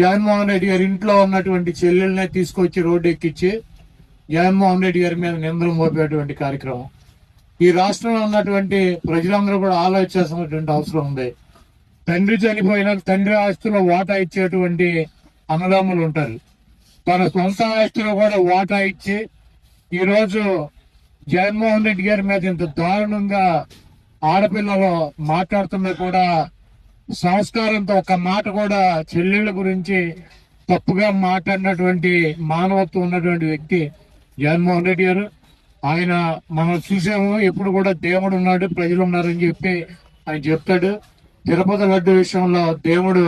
జగన్మోహన్ రెడ్డి గారి ఇంట్లో ఉన్నటువంటి చెల్లెల్ని తీసుకొచ్చి రోడ్డు ఎక్కించి జగన్మోహన్ రెడ్డి గారి మీద నిందలు మోపేటువంటి కార్యక్రమం ఈ రాష్ట్రంలో ఉన్నటువంటి ప్రజలందరూ కూడా ఆలోచించాల్సినటువంటి అవసరం ఉంది. తండ్రి చనిపోయినా తండ్రి ఆస్తిలో వాటా ఇచ్చేటువంటి అన్నదమ్ములు ఉంటారు. తన సొంత ఆస్తిలో కూడా వాటా ఇచ్చి ఈరోజు జగన్మోహన్ రెడ్డి గారి మీద ఇంత దారుణంగా ఆడపిల్లలు మాట్లాడుతున్నా కూడా సంస్కారంతో ఒక మాట కూడా చెల్లెళ్ళ గురించి తప్పుగా మాట్లాడినటువంటి మానవత్వం ఉన్నటువంటి వ్యక్తి జగన్మోహన్ రెడ్డి గారు. ఆయన మనం చూసాము, ఎప్పుడు కూడా దేవుడు ఉన్నాడు, ప్రజలు ఉన్నారని చెప్పి ఆయన చెప్తాడు. తిరుపతి లడ్డు విషయంలో దేవుడు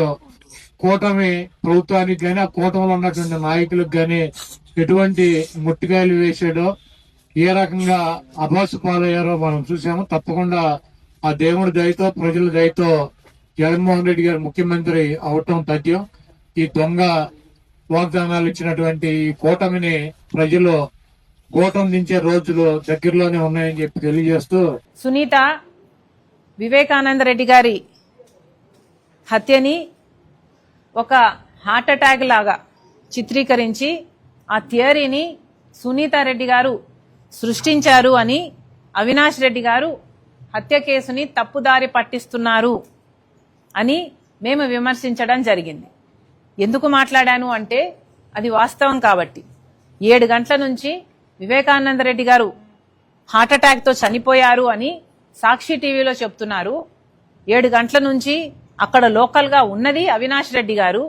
కూటమి ప్రభుత్వానికి కానీ ఆ కూటమిలో ఉన్నటువంటి నాయకులకు కానీ ఎటువంటి ముట్టికాయలు వేసాడో, ఏ రకంగా అభాసు పాలయ్యారో మనం చూసాము. తప్పకుండా ఆ దేవుడి దయతో ప్రజల దయతో జగన్మోహన్ రెడ్డి గారు ముఖ్యమంత్రి అవటం తథ్యం. ఈ దొంగ వాగ్దానాలు ఇచ్చినటువంటి ఈ కూటమిని ప్రజలు కూటమి దించే రోజులు దగ్గరలోనే ఉన్నాయని చెప్పి తెలియజేస్తూ, సునీత వివేకానంద రెడ్డి గారి హత్యని ఒక హార్ట్ అటాక్ లాగా చిత్రీకరించి ఆ థియరీని సునీత రెడ్డి గారు సృష్టించారు అని అవినాష్ రెడ్డి గారు హత్య కేసుని తప్పుదారి పట్టిస్తున్నారు అని మేము విమర్శించడం జరిగింది. ఎందుకు మాట్లాడాను అంటే అది వాస్తవం కాబట్టి. 7 గంటల నుంచి వివేకానంద రెడ్డి గారు హార్ట్ అటాక్ తో చనిపోయారు అని సాక్షి టీవీలో చెప్తున్నారు. 7 గంటల నుంచి అక్కడ లోకల్ గా ఉన్నది అవినాష్ రెడ్డి గారు,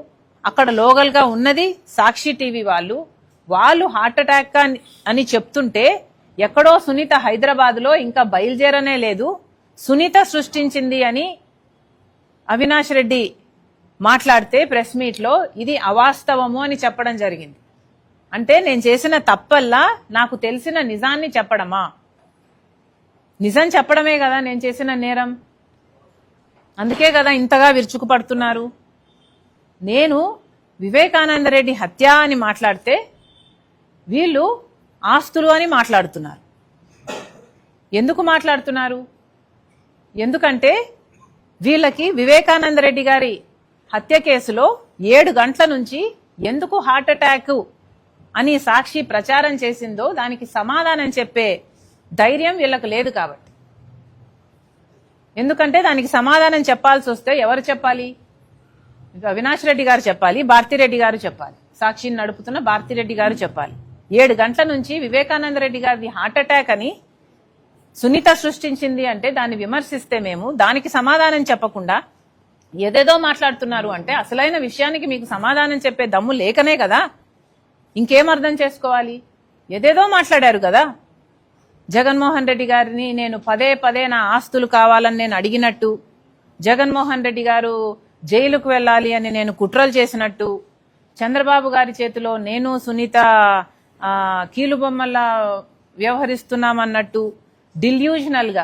అక్కడ లోకల్ గా ఉన్నది సాక్షి టీవీ వాళ్ళు హార్ట్ అటాక్ అని చెప్తుంటే ఎక్కడో సునీత హైదరాబాద్ లో ఇంకా బయలుదేరనే లేదు, సునీత సృష్టించింది అని అవినాష్ రెడ్డి మాట్లాడితే ప్రెస్ మీట్ లో ఇది అవాస్తవము అని చెప్పడం జరిగింది. అంటే నేను చేసిన తప్పల్లా నాకు తెలిసిన నిజాన్ని చెప్పడమా? నిజం చెప్పడమే కదా నేను చేసిన నేరం. అందుకే కదా ఇంతగా విరుచుకుపడుతున్నారు. నేను వివేకానంద రెడ్డి హత్య అని మాట్లాడితే వీళ్ళు ఆస్తులు అని మాట్లాడుతున్నారు. ఎందుకు మాట్లాడుతున్నారు? ఎందుకంటే వీళ్ళకి వివేకానంద రెడ్డి గారి హత్య కేసులో 7 గంటల నుంచి ఎందుకు హార్ట్ అటాక్ అని సాక్షి ప్రచారం చేసిందో దానికి సమాధానం చెప్పే ధైర్యం వీళ్ళకు లేదు కాబట్టి. ఎందుకంటే దానికి సమాధానం చెప్పాల్సి వస్తే ఎవరు చెప్పాలి? అవినాష్ రెడ్డి గారు చెప్పాలి, భారతిరెడ్డి గారు చెప్పాలి, సాక్షిని నడుపుతున్న భారతిరెడ్డి గారు చెప్పాలి. 7 గంటల నుంచి వివేకానంద రెడ్డి గారిది హార్ట్ అటాక్ అని సునీత సృష్టించింది అంటే దాన్ని విమర్శిస్తే మేము దానికి సమాధానం చెప్పకుండా ఏదేదో మాట్లాడుతున్నారు అంటే అసలైన విషయానికి మీకు సమాధానం చెప్పే దమ్ము లేకనే కదా. ఇంకేం అర్థం చేసుకోవాలి? ఏదేదో మాట్లాడారు కదా. జగన్మోహన్ రెడ్డి గారిని నేను పదే నా ఆస్తులు కావాలని నేను అడిగినట్టు, జగన్మోహన్ రెడ్డి గారు జైలుకు వెళ్ళాలి అని నేను కుట్రలు చేసినట్టు, చంద్రబాబు గారి చేతిలో నేను సునీత కీలుబొమ్మల్లా వ్యవహరిస్తున్నామన్నట్టు డిల్యూజనల్ గా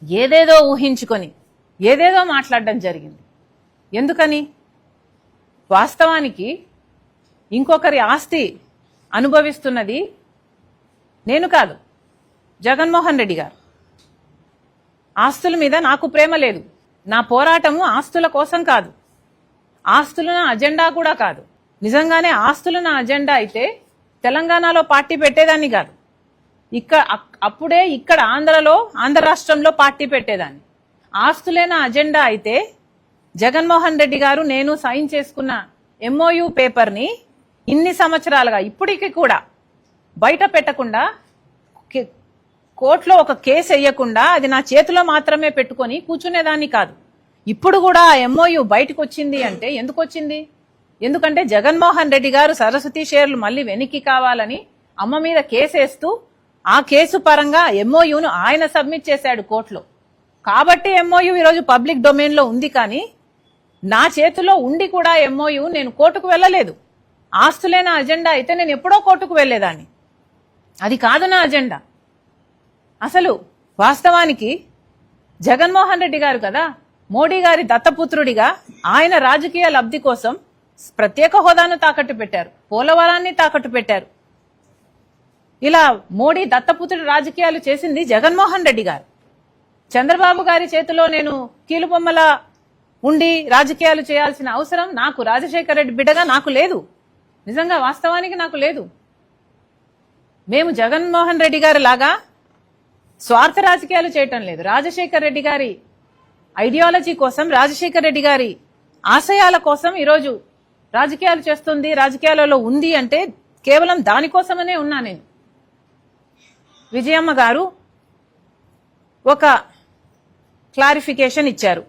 ఏదేదో ఊహించుకొని ఏదేదో మాట్లాడడం జరిగింది. ఎందుకని? వాస్తవానికి ఇంకొకరి ఆస్తి అనుభవిస్తున్నది నేను కాదు, జగన్మోహన్ రెడ్డి గారు. ఆస్తుల మీద నాకు ప్రేమ లేదు. నా పోరాటము ఆస్తుల కోసం కాదు, ఆస్తులు నా అజెండా కూడా కాదు. నిజంగానే ఆస్తులు నా అజెండా అయితే తెలంగాణలో పార్టీ పెట్టేదాన్ని కాదు, అప్పుడే ఇక్కడ ఆంధ్ర రాష్ట్రంలో పార్టీ పెట్టేదాన్ని. ఆస్తులే నా అజెండా అయితే జగన్మోహన్ రెడ్డి గారు నేను సైన్ చేసుకున్న MOU పేపర్ని ఇన్ని సంవత్సరాలుగా ఇప్పటికీ కూడా బయట పెట్టకుండా, కోర్టులో ఒక కేసు వేయకుండా అది నా చేతిలో మాత్రమే పెట్టుకొని కూర్చునేదాన్ని కాదు. ఇప్పుడు కూడా MOU బయటకు వచ్చింది అంటే ఎందుకు వచ్చింది? ఎందుకంటే జగన్మోహన్ రెడ్డి గారు సరస్వతి షేర్లు మళ్ళీ వెనక్కి కావాలని అమ్మ మీద కేసేస్తూ ఆ కేసు పరంగా MOUను ఆయన సబ్మిట్ చేశాడు కోర్టులో. కాబట్టి MOU ఈరోజు పబ్లిక్ డొమైన్ లో ఉంది. కానీ నా చేతిలో ఉండి కూడా MOU నేను కోర్టుకు వెళ్ళలేదు. ఆస్తులే నా అజెండా అయితే నేను ఎప్పుడో కోర్టుకు వెళ్లేదాన్ని. అది కాదు నా అజెండా. అసలు వాస్తవానికి జగన్మోహన్ రెడ్డి గారు కదా మోడీ గారి దత్తపుత్రుడిగా ఆయన రాజకీయ లబ్ధి కోసం ప్రత్యేక హోదాను తాకట్టు పెట్టారు, పోలవరాన్ని తాకట్టు పెట్టారు. ఇలా మోడీ దత్తపుత్రుడి రాజకీయాలు చేసింది జగన్మోహన్ రెడ్డి గారు. చంద్రబాబు గారి చేతిలో నేను కీలుబొమ్మల ఉండి రాజకీయాలు చేయాల్సిన అవసరం నాకు రాజశేఖర రెడ్డి బిడ్డగా నాకు లేదు. నిజంగా వాస్తవానికి నాకు లేదు. మేము జగన్మోహన్ రెడ్డి గారి లాగా స్వార్థ రాజకీయాలు చేయటం లేదు. రాజశేఖర రెడ్డి గారి ఐడియాలజీ కోసం, రాజశేఖర రెడ్డి గారి ఆశయాల కోసం ఈరోజు రాజకీయాలు చేస్తుంది, రాజకీయాలలో ఉంది అంటే కేవలం దానికోసమనే ఉన్నా నేను. విజయమ్మ గారు ఒక క్లారిఫికేషన్ ఇచ్చారు.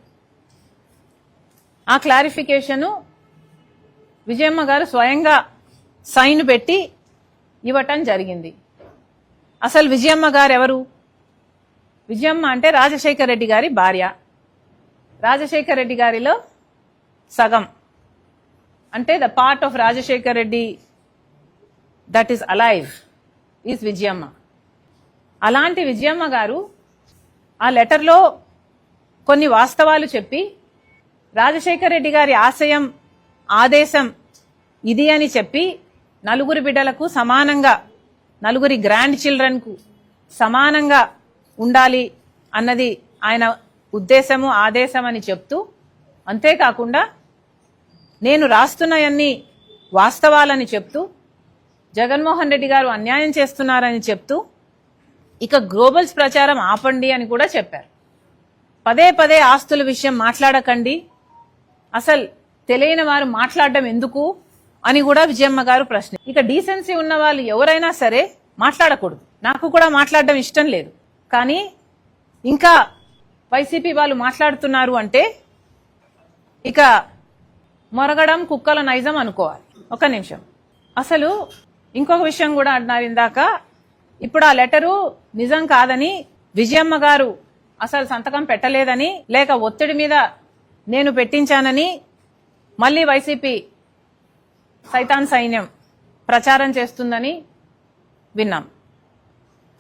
ఆ క్లారిఫికేషను విజయమ్మ గారు స్వయంగా సైన్ పెట్టి ఇవ్వటం జరిగింది. అసలు విజయమ్మ గారు ఎవరు? విజయమ్మ అంటే రాజశేఖర రెడ్డి గారి భార్య. రాజశేఖర రెడ్డి గారిలో సగం అంటే the part of Rajasekhara Reddy that is alive is Vijayamma. అలాంటి విజయమ్మ గారు ఆ లెటర్లో కొన్ని వాస్తవాలు చెప్పి రాజశేఖర రెడ్డి గారి ఆశయం, ఆదేశం ఇది అని చెప్పి నలుగురి బిడ్డలకు సమానంగా, నలుగురి గ్రాండ్ చిల్డ్రన్కు సమానంగా ఉండాలి అన్నది ఆయన ఉద్దేశము, ఆదేశం అని చెప్తూ, అంతేకాకుండా నేను రాస్తున్నవన్నీ వాస్తవాలని చెప్తూ, జగన్మోహన్ రెడ్డి గారు అన్యాయం చేస్తున్నారని చెప్తూ, ఇక గ్లోబల్స్ ప్రచారం ఆపండి అని కూడా చెప్పారు. పదే పదే ఆస్తుల విషయం మాట్లాడకండి, అసలు తెలియని వారు మాట్లాడడం ఎందుకు అని కూడా విజయమ్మ గారు ప్రశ్న. ఇక డీసెన్సీ ఉన్న వాళ్ళు ఎవరైనా సరే మాట్లాడకూడదు. నాకు కూడా మాట్లాడడం ఇష్టం లేదు. కానీ ఇంకా వైసీపీ వాళ్ళు మాట్లాడుతున్నారు అంటే ఇక మొరగడం కుక్కల నైజం అనుకోవాలి. ఒక నిమిషం. అసలు ఇంకొక విషయం కూడా అన్నారు ఇందాక. ఇప్పుడు ఆ లెటరు నిజం కాదని, విజయమ్మ గారు అసలు సంతకం పెట్టలేదని, లేక ఒత్తిడి మీద నేను పెట్టించానని మళ్ళీ వైసీపీ సైతాన్ సైన్యం ప్రచారం చేస్తుందని విన్నాం.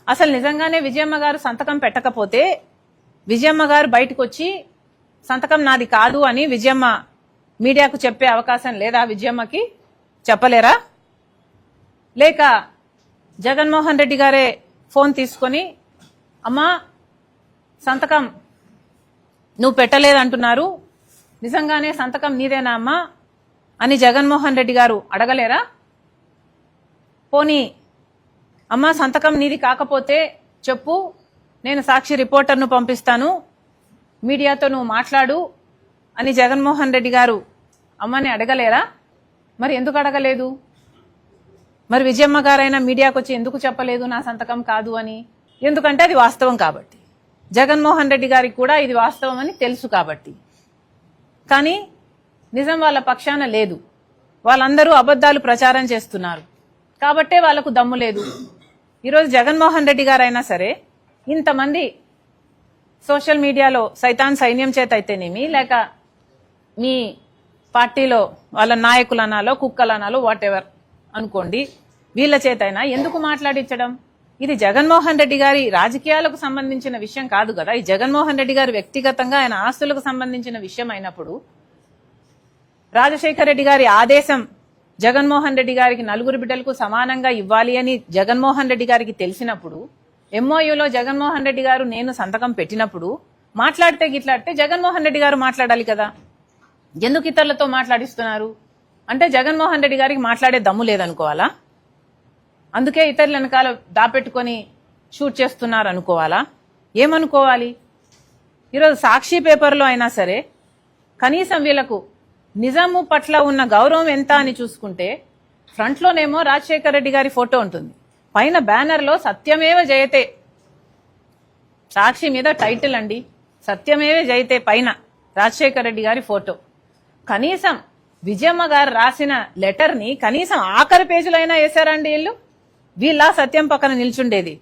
అసలు నిజంగానే విజయమ్మ గారు సంతకం పెట్టకపోతే విజయమ్మ గారు బయటకు వచ్చి సంతకం నాది కాదు అని విజయమ్మ మీడియాకు చెప్పే అవకాశం లేదా? విజయమ్మకి చెప్పలేరా? లేక జగన్మోహన్ రెడ్డి గారే ఫోన్ తీసుకొని, అమ్మా సంతకం నువ్వు పెట్టలేదంటున్నారు, నిజంగానే సంతకం నీదేనా అమ్మా అని జగన్మోహన్ రెడ్డి గారు అడగలేరా? పోనీ అమ్మా సంతకం నీది కాకపోతే చెప్పు, నేను సాక్షి రిపోర్టర్ను పంపిస్తాను, మీడియాతో నువ్వు మాట్లాడు అని జగన్మోహన్ రెడ్డి గారు అమ్మని అడగలేరా? మరి ఎందుకు అడగలేదు? మరి విజయమ్మ గారైనా మీడియాకు వచ్చి ఎందుకు చెప్పలేదు నా సంతకం కాదు అని? ఎందుకంటే అది వాస్తవం కాబట్టి, జగన్మోహన్ రెడ్డి గారికి కూడా ఇది వాస్తవం అని తెలుసు కాబట్టి. కానీ నిజం వాళ్ళ పక్షాన లేదు. వాళ్ళందరూ అబద్ధాలు ప్రచారం చేస్తున్నారు కాబట్టే వాళ్లకు దమ్ము లేదు. ఈరోజు జగన్మోహన్ రెడ్డి గారైనా సరే ఇంతమంది సోషల్ మీడియాలో సైతాన్ సైన్యం చేత అయితేనేమి, లేక మీ పార్టీలో వాళ్ళ నాయకులు అనాలో, కుక్కలు అనాలో, వాట్ ఎవర్ అనుకోండి, వీళ్ళ చేతైనా ఎందుకు మాట్లాడించడం? ఇది జగన్మోహన్ రెడ్డి గారి రాజకీయాలకు సంబంధించిన విషయం కాదు కదా. ఈ జగన్మోహన్ రెడ్డి గారు వ్యక్తిగతంగా ఆయన ఆస్తులకు సంబంధించిన విషయం అయినప్పుడు, రాజశేఖర రెడ్డి గారి ఆదేశం జగన్మోహన్ రెడ్డి గారికి నలుగురు బిడ్డలకు సమానంగా ఇవ్వాలి అని జగన్మోహన్ రెడ్డి గారికి తెలిసినప్పుడు, ఎంఓయూలో జగన్మోహన్ రెడ్డి గారు నేను సంతకం పెట్టినప్పుడు మాట్లాడితే గిట్లాడితే జగన్మోహన్ రెడ్డి గారు మాట్లాడాలి కదా. ఎందుకు ఇతరులతో మాట్లాడిస్తున్నారు అంటే జగన్మోహన్ రెడ్డి గారికి మాట్లాడే దమ్ము లేదనుకోవాలా? అందుకే ఇతరుల వెనకాల దాపెట్టుకొని షూట్ చేస్తున్నారు అనుకోవాలా? ఏమనుకోవాలి? ఈరోజు సాక్షి పేపర్లో అయినా సరే కనీసం వీళ్లకు నిజాము పట్ల ఉన్న గౌరవం ఎంత అని చూసుకుంటే, ఫ్రంట్లోనేమో రాజశేఖర రెడ్డి గారి ఫోటో ఉంటుంది, పైన బ్యానర్లో సత్యమేవ జయతే, సాక్షి మీద టైటిల్ అండి, సత్యమేవ జయతే, పైన రాజశేఖర రెడ్డి గారి ఫోటో. కనీసం విజయమ్మ గారు రాసిన లెటర్ ని కనీసం ఆఖరి పేజీలో అయినా వేశారండి వీళ్ళు? వీళ్ళ సత్యం పక్కన నిల్చుండేది.